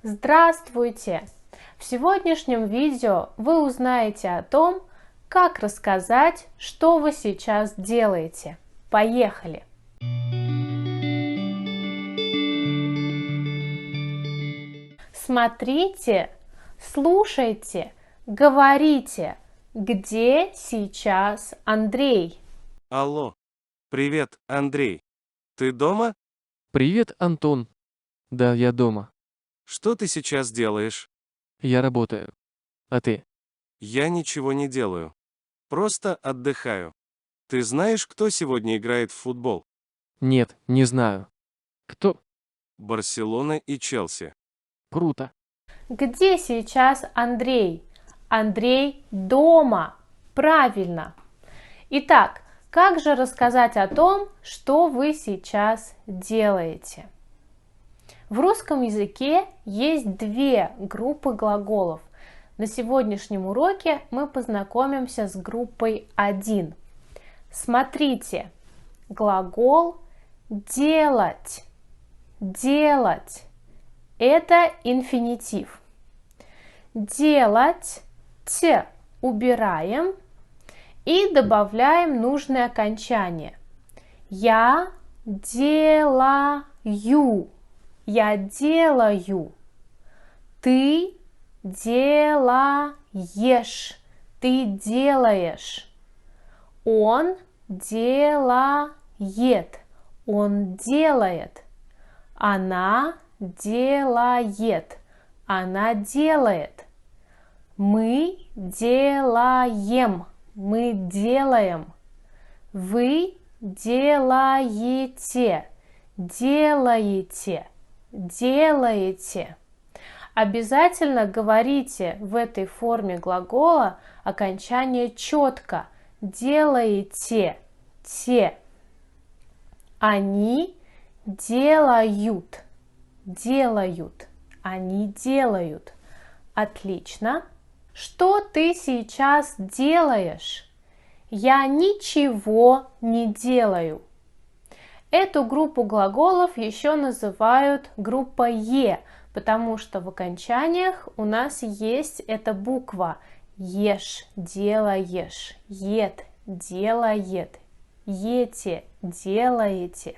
Здравствуйте! В сегодняшнем видео вы узнаете о том, как рассказать, что вы сейчас делаете. Поехали! Смотрите, слушайте, говорите, где сейчас Андрей? Алло. Привет, Андрей. Ты дома? Привет, Антон. Да, я дома. Что ты сейчас делаешь? Я работаю. А ты? Я ничего не делаю. Просто отдыхаю. Ты знаешь, кто сегодня играет в футбол? Нет, не знаю. Кто? Барселона и Челси. Круто. Где сейчас Андрей? Андрей дома. Правильно. Итак, как же рассказать о том, что вы сейчас делаете? В русском языке есть две группы глаголов. На сегодняшнем уроке мы познакомимся с группой 1. Смотрите, глагол делать. Делать. Это инфинитив. Делать, т убираем и добавляем нужное окончание. Я делаю. Я делаю. Ты делаешь. Ты делаешь. Он делает. Он делает. Она делает. Она делает. Мы делаем. Мы делаем. Вы делаете. Делаете. Делаете. Обязательно говорите в этой форме глагола окончание четко. Делаете. Те. Они делают. Делают. Они делают. Отлично. Что ты сейчас делаешь? Я ничего не делаю. Эту группу глаголов еще называют группа Е, потому что в окончаниях у нас есть эта буква. Ешь, делаешь, ед, делает, ете, делаете,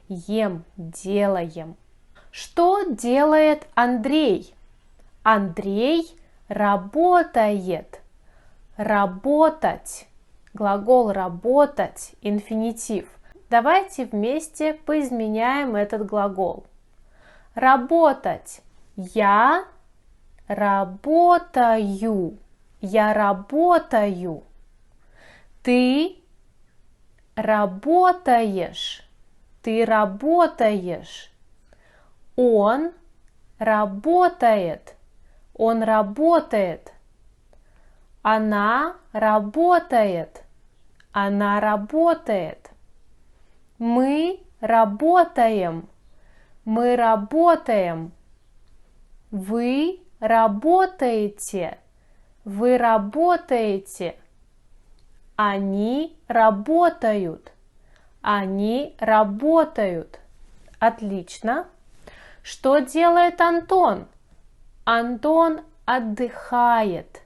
ем, делаем. Что делает Андрей? Андрей работает. Работать. Глагол работать, инфинитив. Давайте вместе поизменяем этот глагол. Работать. Я работаю. Я работаю. Ты работаешь. Ты работаешь. Он работает. Он работает. Она работает. Она работает. Мы работаем. Мы работаем. Вы работаете. Вы работаете. Они работают. Они работают. Отлично. Что делает Антон? Антон отдыхает.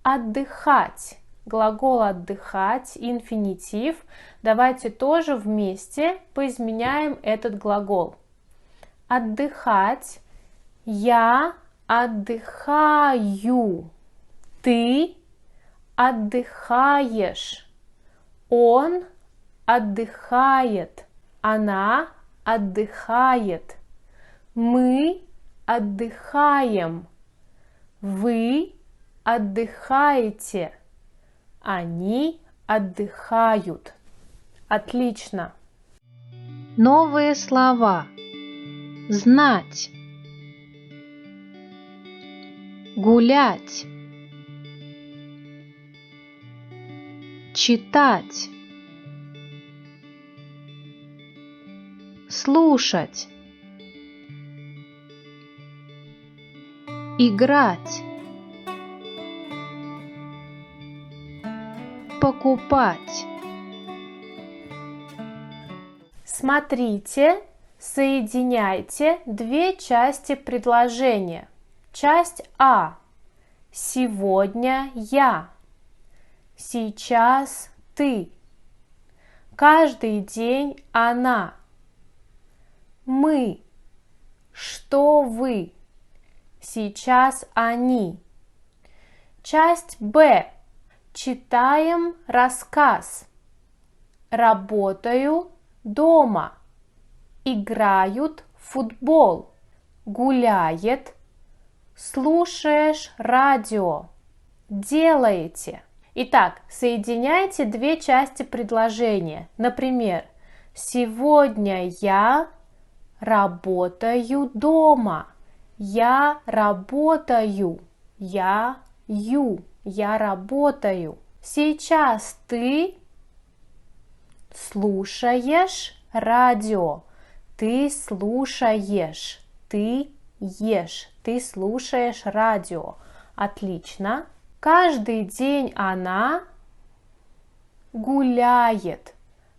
Отдыхать. Глагол отдыхать, инфинитив. Давайте тоже вместе поизменяем этот глагол. Отдыхать. Я отдыхаю. Ты отдыхаешь. Он отдыхает. Она отдыхает. Мы отдыхаем. Вы отдыхаете. Они отдыхают. Отлично. Новые слова. Знать. Гулять. Читать. Слушать. Играть. Покупать. Смотрите, Соединяйте две части предложения. Часть А. Сегодня я. Сейчас ты. Каждый день она. Мы. Что вы? Сейчас они. Часть Б. Читаем рассказ. Работаю дома. Играют в футбол. Гуляет. Слушаешь радио. Делаете. Итак, соединяйте две части предложения. Например, сегодня я работаю дома. Я работаю. Я работаю. Сейчас ты слушаешь радио. Ты слушаешь. Ты ешь. Ты слушаешь радио. Отлично. Каждый день она гуляет.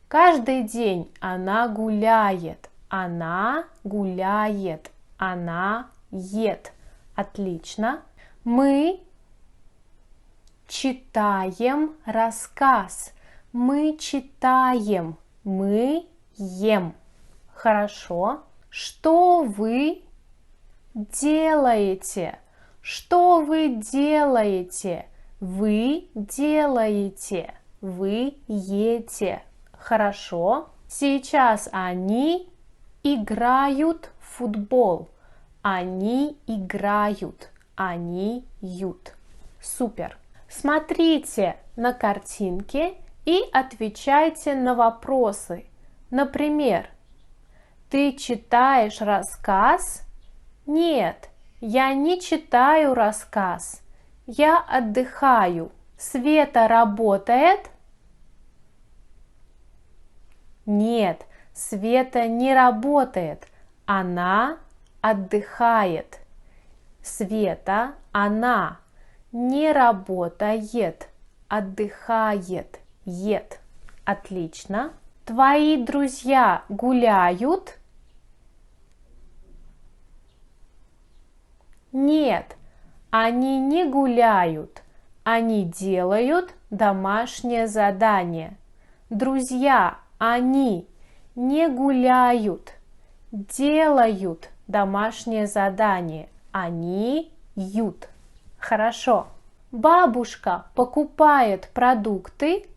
Каждый день она гуляет. Она гуляет. Она ед. Отлично. Мы читаем рассказ. Мы читаем. Мы ем. Хорошо. Что вы делаете? Что вы делаете? Вы делаете. Вы ете. Хорошо. Сейчас они играют в футбол. Они играют. Они ют. Супер. Смотрите на картинки и отвечайте на вопросы. Например, ты читаешь рассказ? Нет, я не читаю рассказ. Я отдыхаю. Света работает? Нет, Света не работает. Она отдыхает. Света, она не работает, отдыхает, ед. Отлично. Твои друзья гуляют? Нет, они не гуляют. Они делают домашнее задание. Друзья, они не гуляют, делают домашнее задание. Они ют. Хорошо. Бабушка покупает продукты?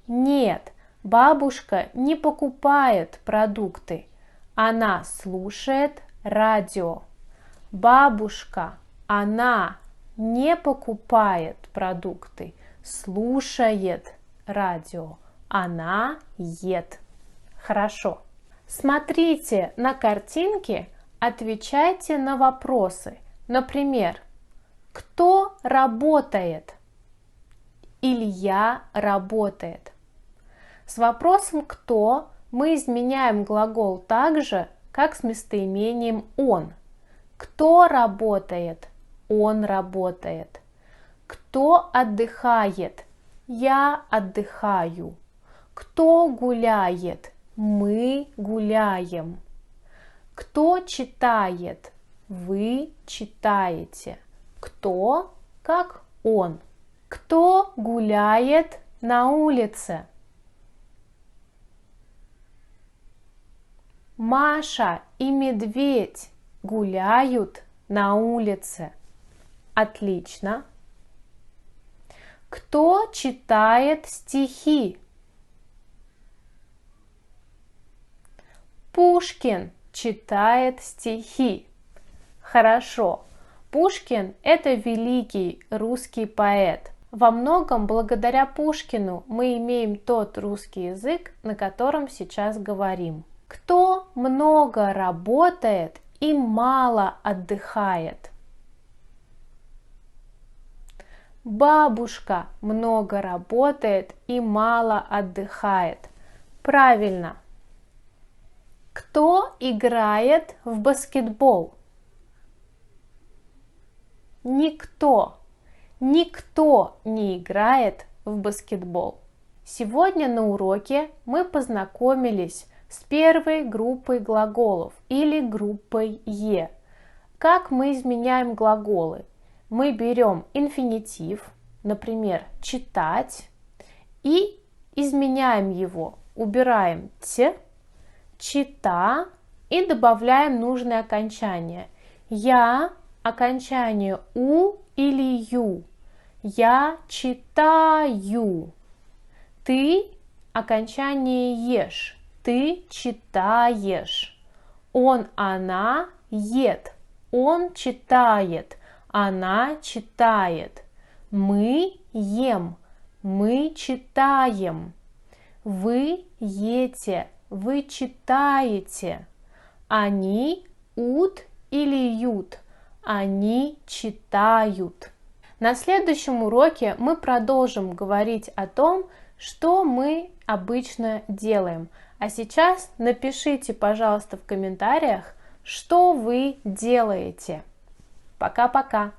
Нет, бабушка не покупает продукты. Она слушает радио. Бабушка, она не покупает продукты, слушает радио. Она ед. Хорошо. Смотрите на картинки, отвечайте на вопросы. Например, кто работает? Илья работает. С вопросом «кто» мы изменяем глагол так же, как с местоимением «он». Кто работает? Он работает. Кто отдыхает? Я отдыхаю. Кто гуляет? Мы гуляем. Кто читает? Вы читаете. Кто как он. Кто гуляет на улице? Маша и медведь гуляют на улице. Отлично. Кто читает стихи? Пушкин читает стихи. Хорошо. Пушкин – это великий русский поэт. Во многом благодаря Пушкину мы имеем тот русский язык, на котором сейчас говорим. Кто много работает и мало отдыхает? Бабушка много работает и мало отдыхает. Правильно. Кто играет в баскетбол? Никто. Никто не играет в баскетбол. Сегодня на уроке мы познакомились с первой группой глаголов или группой «е». Как мы изменяем глаголы? Мы берем инфинитив, например, читать, и изменяем его. Убираем «т», «чита» и добавляем нужное окончание. Я, окончание «у» или «ю». Я читаю. Ты, окончание «ешь». Ты читаешь. Он, она ед. Он читает. Она читает. Мы ем. Мы читаем. Вы ете. Вы читаете. Они ут или ют. Они читают. На следующем уроке мы продолжим говорить о том, что мы обычно делаем. А сейчас напишите, пожалуйста, в комментариях, что вы делаете. Пока-пока!